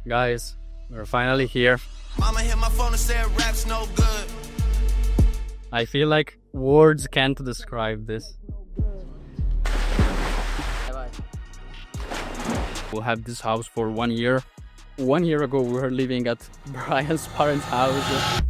Guys, we're finally here. Mama hit my phone and said rap's no good. I feel like words can't describe this. We'll have this house for 1 year. 1 year ago, we were living at Brian's parents' house.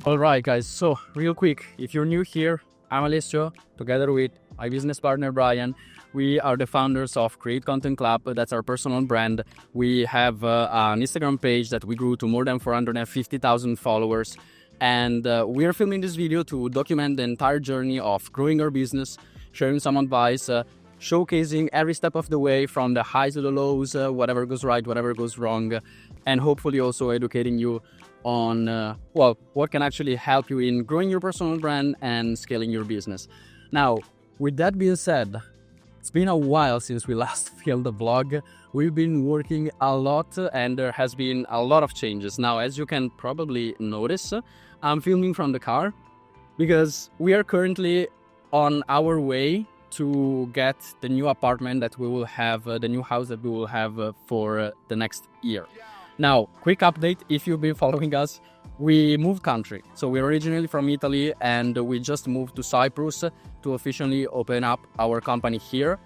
Alright guys, so real quick, if you're new here, I'm Alessio, together with my business partner Brian. We are the founders of Create Content Club, that's our personal brand. We have an Instagram page that we grew to more than 450,000 followers. And we are filming this video to document the entire journey of growing our business, sharing some advice, showcasing every step of the way from the highs to the lows, whatever goes right, whatever goes wrong, and hopefully also educating you on what can actually help you in growing your personal brand and scaling your business. Now, with that being said, it's been a while since we last filmed the vlog. We've been working a lot and there has been a lot of changes. Now, as you can probably notice, I'm filming from the car because we are currently on our way to get the new apartment that we will have, the new house that we will have for the next year. Now, quick update, if you've been following us, we moved country. So we're originally from Italy and we just moved to Cyprus to officially open up our company here.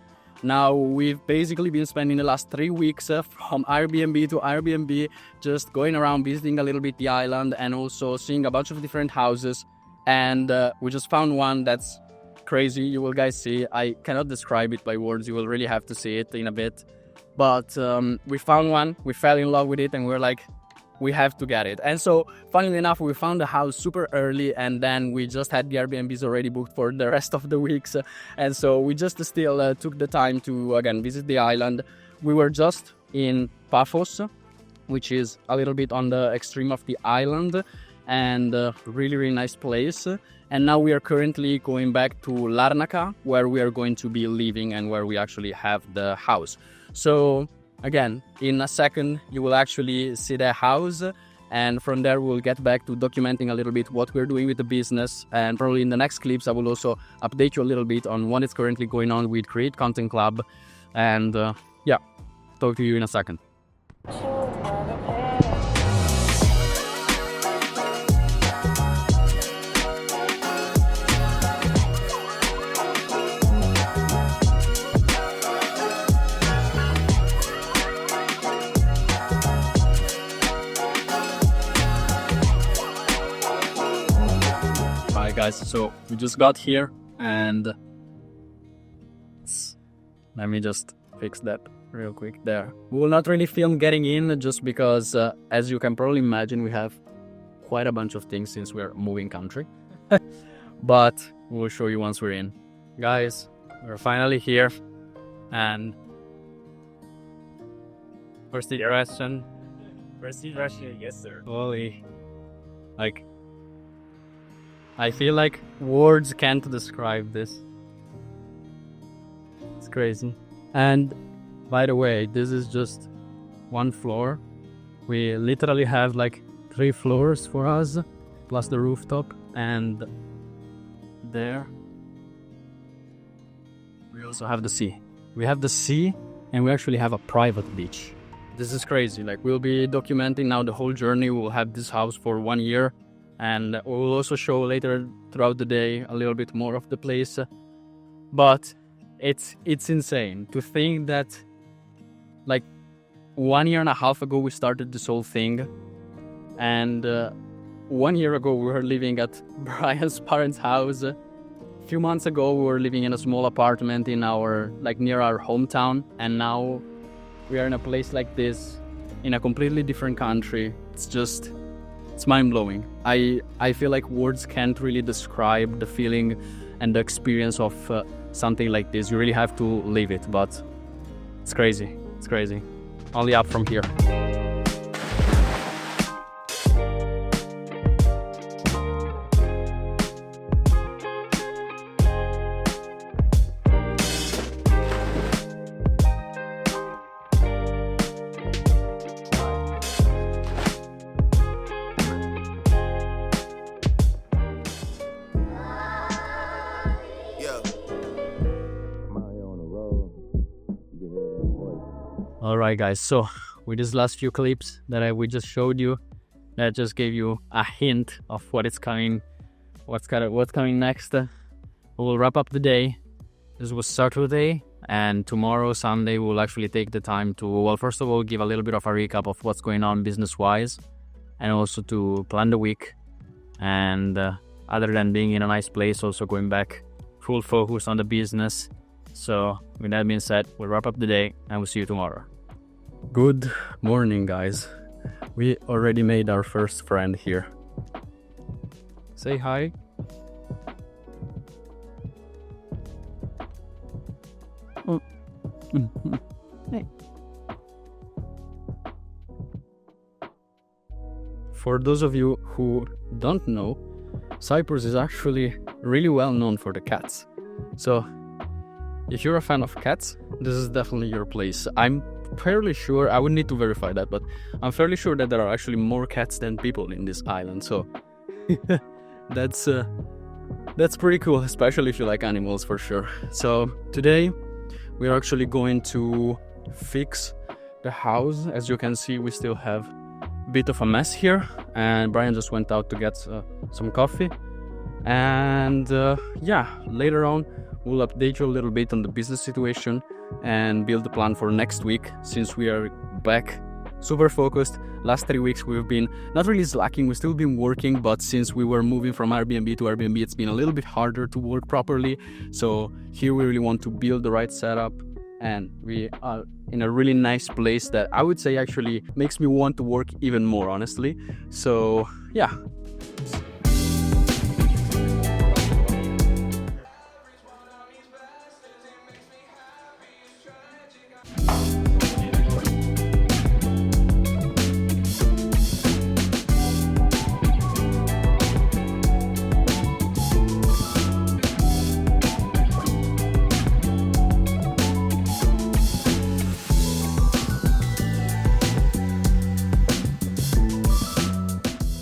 Now, we've basically been spending the last 3 weeks from Airbnb to Airbnb, just going around visiting a little bit the island and also seeing a bunch of different houses. And we just found one that's crazy. You will guys see. I cannot describe it by words. You will really have to see it in a bit. But we found one, we fell in love with it, and we're like, we have to get it. And so, funnily enough, we found the house super early, and then we just had the Airbnbs already booked for the rest of the weeks. And so we just still took the time to, again, visit the island. We were just in Paphos, which is a little bit on the extreme of the island, and really, really nice place. And now we are currently going back to Larnaca, where we are going to be living and where we actually have the house. So again, in a second, you will actually see the house, and from there we'll get back to documenting a little bit what we're doing with the business. And probably in the next clips, I will also update you a little bit on what is currently going on with Create Content Club. And yeah, talk to you in a second. Guys, so we just got here and let me just fix that real quick there. We will not really film getting in just because as you can probably imagine, we have quite a bunch of things since we're moving country. But we'll show you once we're in. Guys, we're finally here. And first impression. Yes sir. Holy, like, I feel like words can't describe this. It's crazy. And by the way, this is just one floor. We literally have like 3 floors for us, plus the rooftop. And there, we also have the sea. We have the sea and we actually have a private beach. This is crazy. Like, we'll be documenting now the whole journey. We'll have this house for 1 year. And we'll also show later throughout the day a little bit more of the place. But it's insane to think that like 1.5 years ago we started this whole thing. And 1 year ago we were living at Brian's parents' house. A few months ago we were living in a small apartment in our, like, near our hometown. And now we are in a place like this in a completely different country. It's mind-blowing. I feel like words can't really describe the feeling and the experience of something like this. You really have to live it, but it's crazy. It's crazy. Only up from here. All right, guys. So with these last few clips that we just showed you, that just gave you a hint of what's coming next. We will wrap up the day. This was Saturday, and tomorrow, Sunday, we'll actually take the time to, well, first of all, give a little bit of a recap of what's going on business-wise, and also to plan the week. And other than being in a nice place, also going back full focus on the business. So with that being said, we'll wrap up the day, and we'll see you tomorrow. Good morning, guys. We already made our first friend here. Say hi. Hey. For those of you who don't know, Cyprus is actually really well known for the cats. So if you're a fan of cats, this is definitely your place. I'm fairly sure, I would need to verify that, but I'm fairly sure that there are actually more cats than people in this island. So that's pretty cool, especially if you like animals, for sure. So today we're actually going to fix the house. As you can see, we still have a bit of a mess here, and Brian just went out to get some coffee. And yeah, later on we'll update you a little bit on the business situation and build the plan for next week, since we are back super focused. Last 3 weeks we've been not really slacking, we've still been working, but since we were moving from Airbnb to Airbnb, it's been a little bit harder to work properly. So here we really want to build the right setup, and we are in a really nice place that I would say actually makes me want to work even more, honestly. So yeah.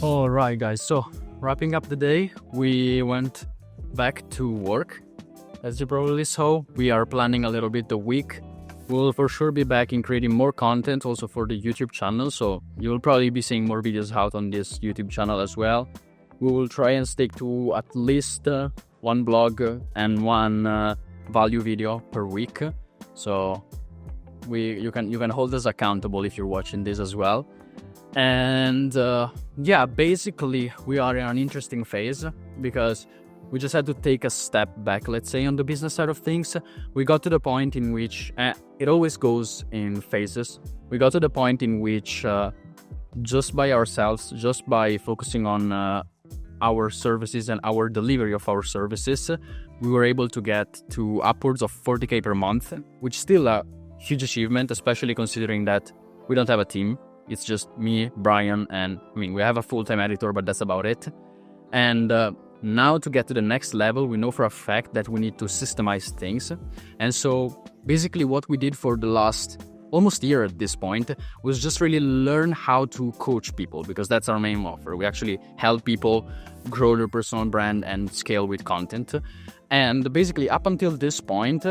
Alright, guys, so wrapping up the day, we went back to work. As you probably saw, we are planning a little bit the week. We'll for sure be back in creating more content also for the YouTube channel, so you'll probably be seeing more videos out on this YouTube channel as well. We will try and stick to at least one blog and one value video per week. So you can hold us accountable if you're watching this as well. And yeah, basically we are in an interesting phase because we just had to take a step back, let's say, on the business side of things. We got to the point in which it always goes in phases. We got to the point in which just by ourselves, just by focusing on our services and our delivery of our services, we were able to get to upwards of 40K per month, which is still a huge achievement, especially considering that we don't have a team. It's just me, Brian, and I mean, we have a full-time editor, but that's about it. And now to get to the next level, we know for a fact that we need to systemize things. And so basically what we did for the last almost year at this point was just really learn how to coach people, because that's our main offer. We actually help people grow their personal brand and scale with content. And basically up until this point,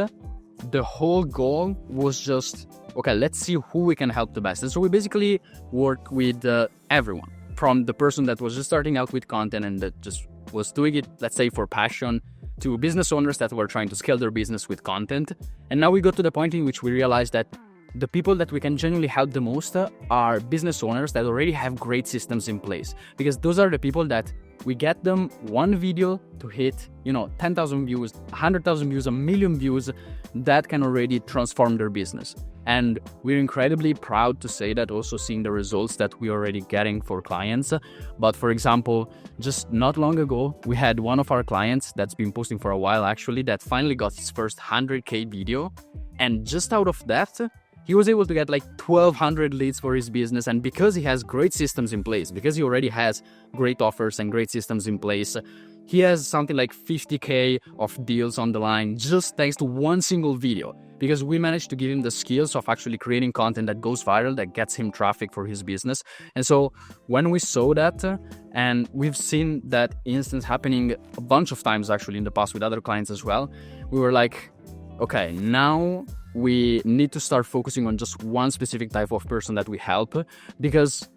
the whole goal was just, okay, let's see who we can help the best. And so we basically work with everyone, from the person that was just starting out with content and that just was doing it, let's say, for passion, to business owners that were trying to scale their business with content. And now we got to the point in which we realized that the people that we can genuinely help the most are business owners that already have great systems in place, because those are the people that we get them one video to hit, 10,000 views, 100,000 views, 1 million views, that can already transform their business. And we're incredibly proud to say that, also seeing the results that we're already getting for clients. But for example, just not long ago, we had one of our clients that's been posting for a while actually, that finally got his first 100K video. And just out of that, he was able to get like 1,200 leads for his business. And because he has great systems in place, because he already has great offers and great systems in place, he has something like 50K of deals on the line just thanks to one single video, because we managed to give him the skills of actually creating content that goes viral, that gets him traffic for his business. And so when we saw that, and we've seen that instance happening a bunch of times actually in the past with other clients as well, we were like, okay, now we need to start focusing on just one specific type of person that we help, because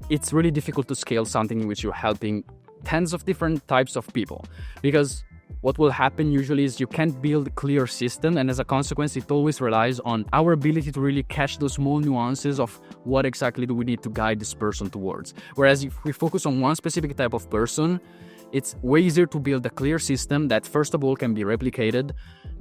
it's really difficult to scale something in which you're helping tens of different types of people. Because what will happen usually is you can't build a clear system, and as a consequence, it always relies on our ability to really catch those small nuances of what exactly do we need to guide this person towards. Whereas if we focus on one specific type of person, it's way easier to build a clear system that, first of all, can be replicated.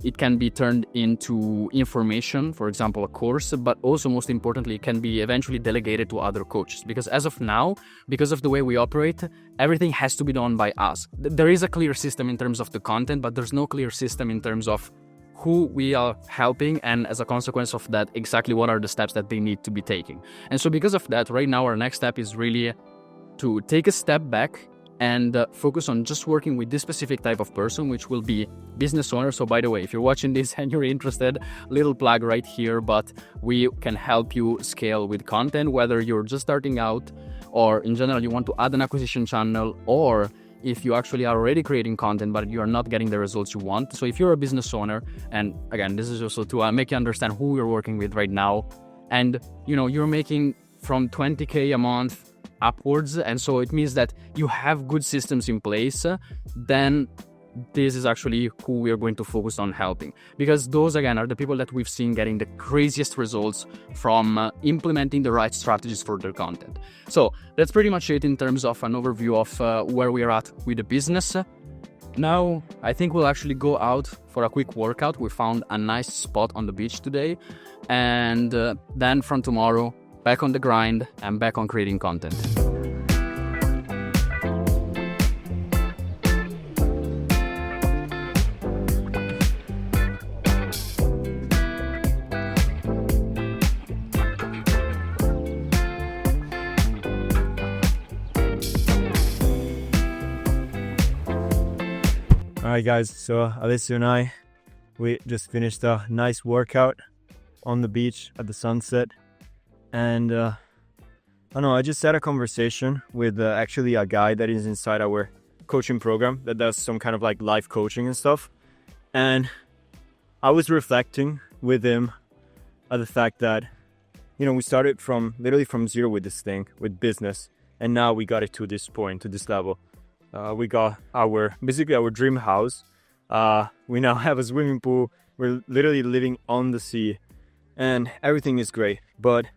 It can be turned into information, for example, a course, but also, most importantly, it can be eventually delegated to other coaches. Because as of now, because of the way we operate, everything has to be done by us. There is a clear system in terms of the content, but there's no clear system in terms of who we are helping, and as a consequence of that, exactly what are the steps that they need to be taking. And so because of that, right now, our next step is really to take a step back and focus on just working with this specific type of person, which will be business owner. So by the way, if you're watching this and you're interested, little plug right here, but we can help you scale with content, whether you're just starting out or in general you want to add an acquisition channel, or if you actually are already creating content but you are not getting the results you want. So if you're a business owner, and again, this is also to make you understand who you're working with right now, and you're making from 20K a month upwards, and so it means that you have good systems in place, then this is actually who we are going to focus on helping, because those again are the people that we've seen getting the craziest results from implementing the right strategies for their content. So that's pretty much it in terms of an overview of where we are at with the business. Now I think we'll actually go out for a quick workout. We found a nice spot on the beach today, and then from tomorrow, back on the grind and back on creating content. Alright guys, so Alessio and I, we just finished a nice workout on the beach at the sunset. And I don't know, I just had a conversation with actually a guy that is inside our coaching program that does some kind of like life coaching and stuff. And I was reflecting with him at the fact that, we started literally from zero with this thing, with business. And now we got it to this point, to this level. We got basically our dream house. We now have a swimming pool. We're literally living on the sea and everything is great. But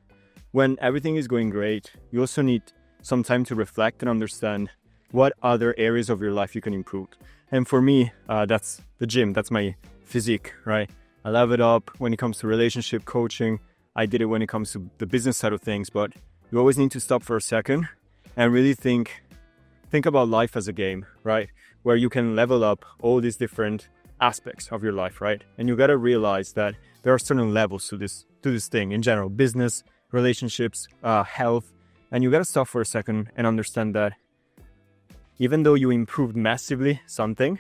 when everything is going great, you also need some time to reflect and understand what other areas of your life you can improve. And for me, that's the gym. That's my physique, right? I level it up when it comes to relationship coaching. I did it when it comes to the business side of things, but you always need to stop for a second and really think about life as a game, right? Where you can level up all these different aspects of your life, right? And you got to realize that there are certain levels to this thing in general, business, relationships, health. And you got to stop for a second and understand that even though you improved massively something,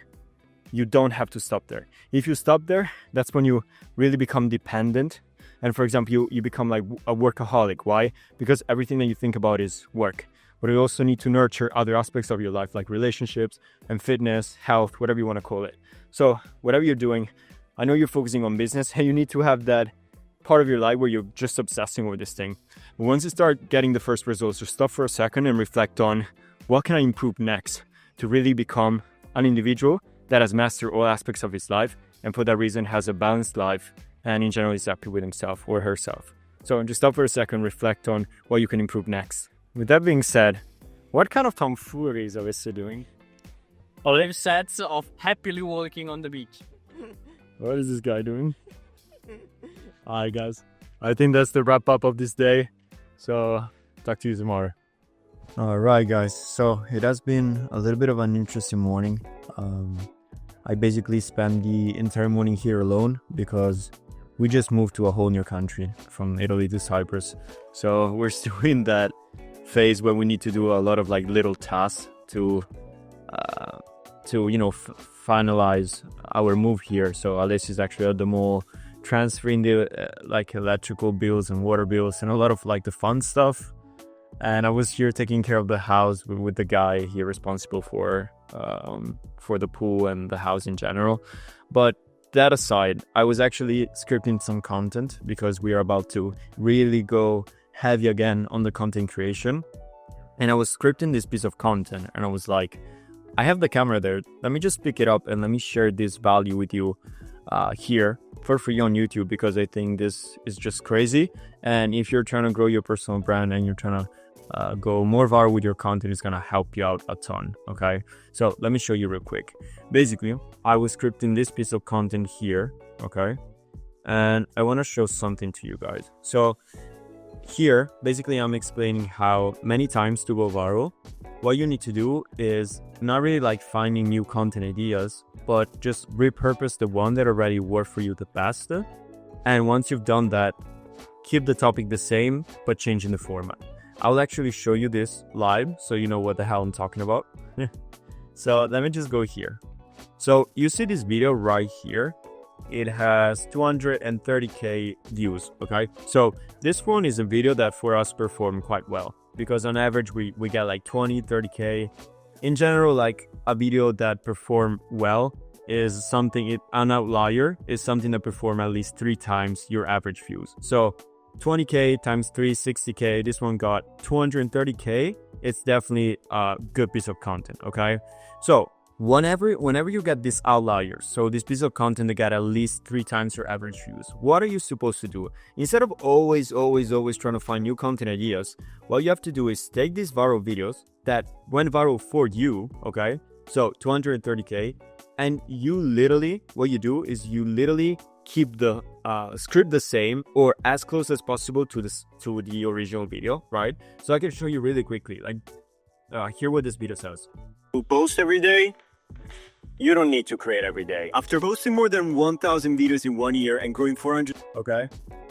you don't have to stop there. If you stop there, that's when you really become dependent. And for example, you become like a workaholic. Why? Because everything that you think about is work. But you also need to nurture other aspects of your life, like relationships and fitness, health, whatever you want to call it. So whatever you're doing, I know you're focusing on business and you need to have that part of your life where you're just obsessing over this thing. But once you start getting the first results, just stop for a second and reflect on what can I improve next to really become an individual that has mastered all aspects of his life and for that reason has a balanced life and in general is happy with himself or herself. So just stop for a second, reflect on what you can improve next. With that being said, what kind of tomfoolery is Alessio doing? 11 sets of happily walking on the beach. What is this guy doing? Alright guys, I think that's the wrap up of this day. So talk to you tomorrow. Alright guys, so it has been a little bit of an interesting morning. I basically spent the entire morning here alone because we just moved to a whole new country from Italy to Cyprus. So we're still in that phase where we need to do a lot of like little tasks to finalize our move here. So Alessio is actually at the mall transferring the like electrical bills and water bills and a lot of like the fun stuff. And I was here taking care of the house with the guy here responsible for the pool and the house in general. But that aside, I was actually scripting some content because we are about to really go heavy again on the content creation. And I was scripting this piece of content and I was like, I have the camera there. Let me just pick it up and let me share this value with you here for free on YouTube, because I think this is just crazy. And if you're trying to grow your personal brand and you're trying to go more viral with your content, it's gonna help you out a ton. Okay, so let me show you real quick. Basically, I was scripting this piece of content here, okay, and I want to show something to you guys. So here, basically, I'm explaining how many times to go viral. What you need to do is not really like finding new content ideas, but just repurpose the one that already worked for you the best. And once you've done that, keep the topic the same, but changing the format. I'll actually show you this live so you know what the hell I'm talking about. So let me just go here. So you see this video right here. It has 230k views, okay? So this one is a video that for us performed quite well, because on average we get like 20-30k. In general, like a video that performed well is something, an outlier is something that perform at least 3 times your average views. So 20k times 3, 60k. This one got 230k. It's definitely a good piece of content, okay? So whenever you get this outlier, so this piece of content that got at least 3 times your average views, what are you supposed to do? Instead of always trying to find new content ideas, what you have to do is take these viral videos that went viral for you, okay? So 230k, and you literally, what you do is you literally keep the script the same or as close as possible to the original video, right? So I can show you really quickly, like hear what this video says. To post every day, you don't need to create every day. After posting more than 1,000 videos in 1 year and growing 400... Okay,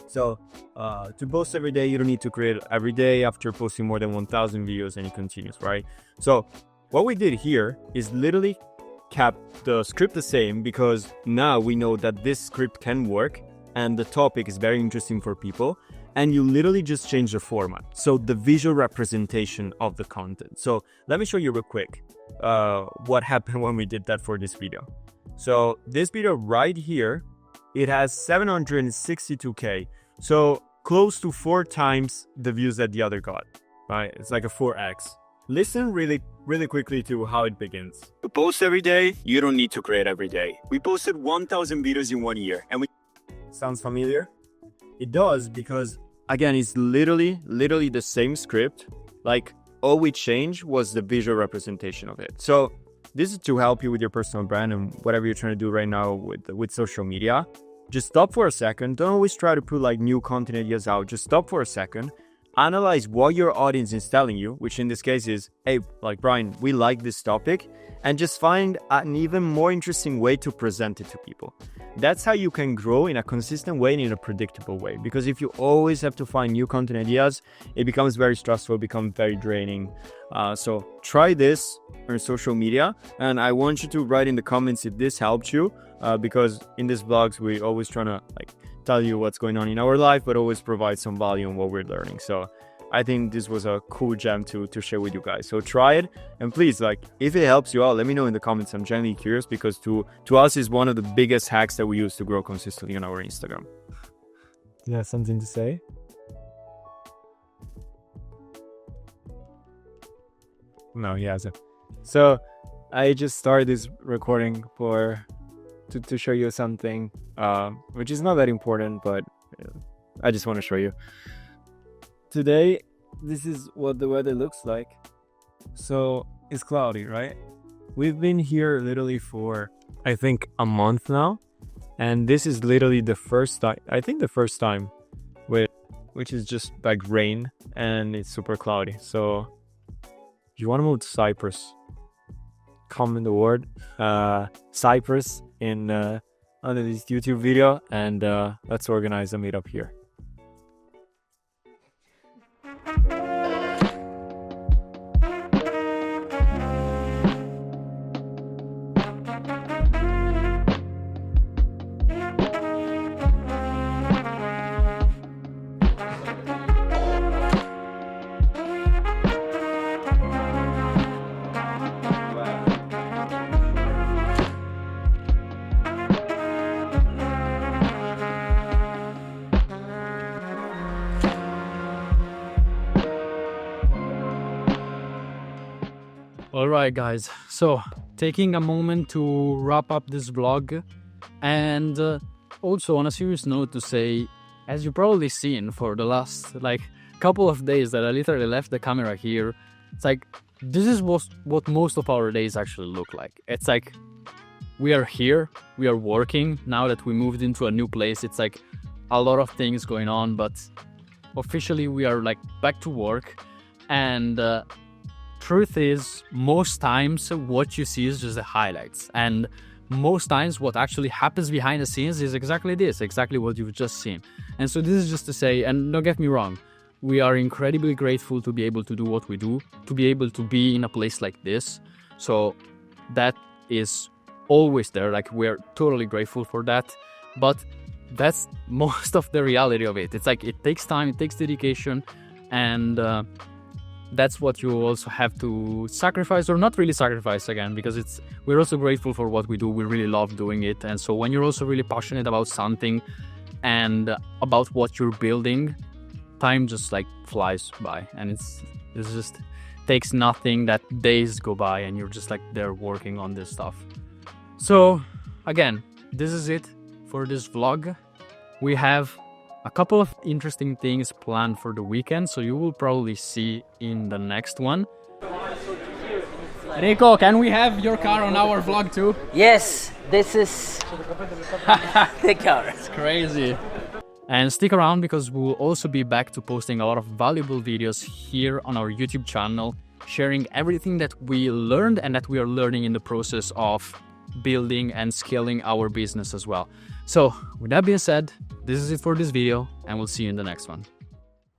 so to post every day, you don't need to create every day after posting more than 1,000 videos, and it continues, right? So what we did here is literally kept the script the same, because now we know that this script can work and the topic is very interesting for people, and you literally just change the format, so the visual representation of the content. So let me show you real quick what happened when we did that for this video. So this video right here, it has 762k, so close to 4 times the views that the other got, right? It's like a 4x. Listen really quickly to how it begins. To post every day, you don't need to create every day. We posted 1,000 videos in 1 year, and we... Sounds familiar? It does, because again, it's literally the same script. Like, all we changed was the visual representation of it. So this is to help you with your personal brand and whatever you're trying to do right now with social media. Just stop for a second. Don't always try to put like new content ideas out. Just stop for a second. Analyze what your audience is telling you, which in this case is, hey, like, Brian, we like this topic, and just find an even more interesting way to present it to people. That's how you can grow in a consistent way and in a predictable way. Because if you always have to find new content ideas, it becomes very stressful, it becomes very draining. So try this on social media, and I want you to write in the comments if this helped you, because in these vlogs, we always trying to like tell you what's going on in our life, but always provide some value on what we're learning. So I think this was a cool gem to share with you guys. So try it, and please, like, if it helps you out, let me know in the comments. I'm genuinely curious, because to us is one of the biggest hacks that we use to grow consistently on our Instagram. You have something to say? No, he hasn't. So I just started this recording to show you something, which is not that important, but I just want to show you. Today, this is what the weather looks like. So it's cloudy, right? We've been here literally for, I think, a month now. And this is literally the first time, I think the first time, which is just like rain and it's super cloudy. So if you want to move to Cyprus, comment the word Cyprus in under this YouTube video, and let's organize a meetup here. All right, guys. So taking a moment to wrap up this vlog, and also on a serious note to say, as you've probably seen for the last like couple of days that I literally left the camera here, it's like this is what most of our days actually look like. It's like we are here, we are working. Now that we moved into a new place, it's like a lot of things going on, but officially we are like back to work. And truth is, most times what you see is just the highlights, and most times what actually happens behind the scenes is exactly this, exactly what you've just seen. And so this is just to say, and don't get me wrong, we are incredibly grateful to be able to do what we do, to be able to be in a place like this. So that is always there, like we're totally grateful for that. But that's most of the reality of it. It's like it takes time, it takes dedication, and that's what you also have to sacrifice, or not really sacrifice again, because we're also grateful for what we do. We really love doing it. And so when you're also really passionate about something and about what you're building, time just like flies by, and it's just takes nothing that days go by and you're just like there working on this stuff. So again, this is it for this vlog. We have a couple of interesting things planned for the weekend, so you will probably see in the next one. Rico, can we have your car on our vlog too? Yes, this is the car. It's crazy. And stick around, because we will also be back to posting a lot of valuable videos here on our YouTube channel, sharing everything that we learned and that we are learning in the process of building and scaling our business as well. So with that being said, this is it for this video, and we'll see you in the next one.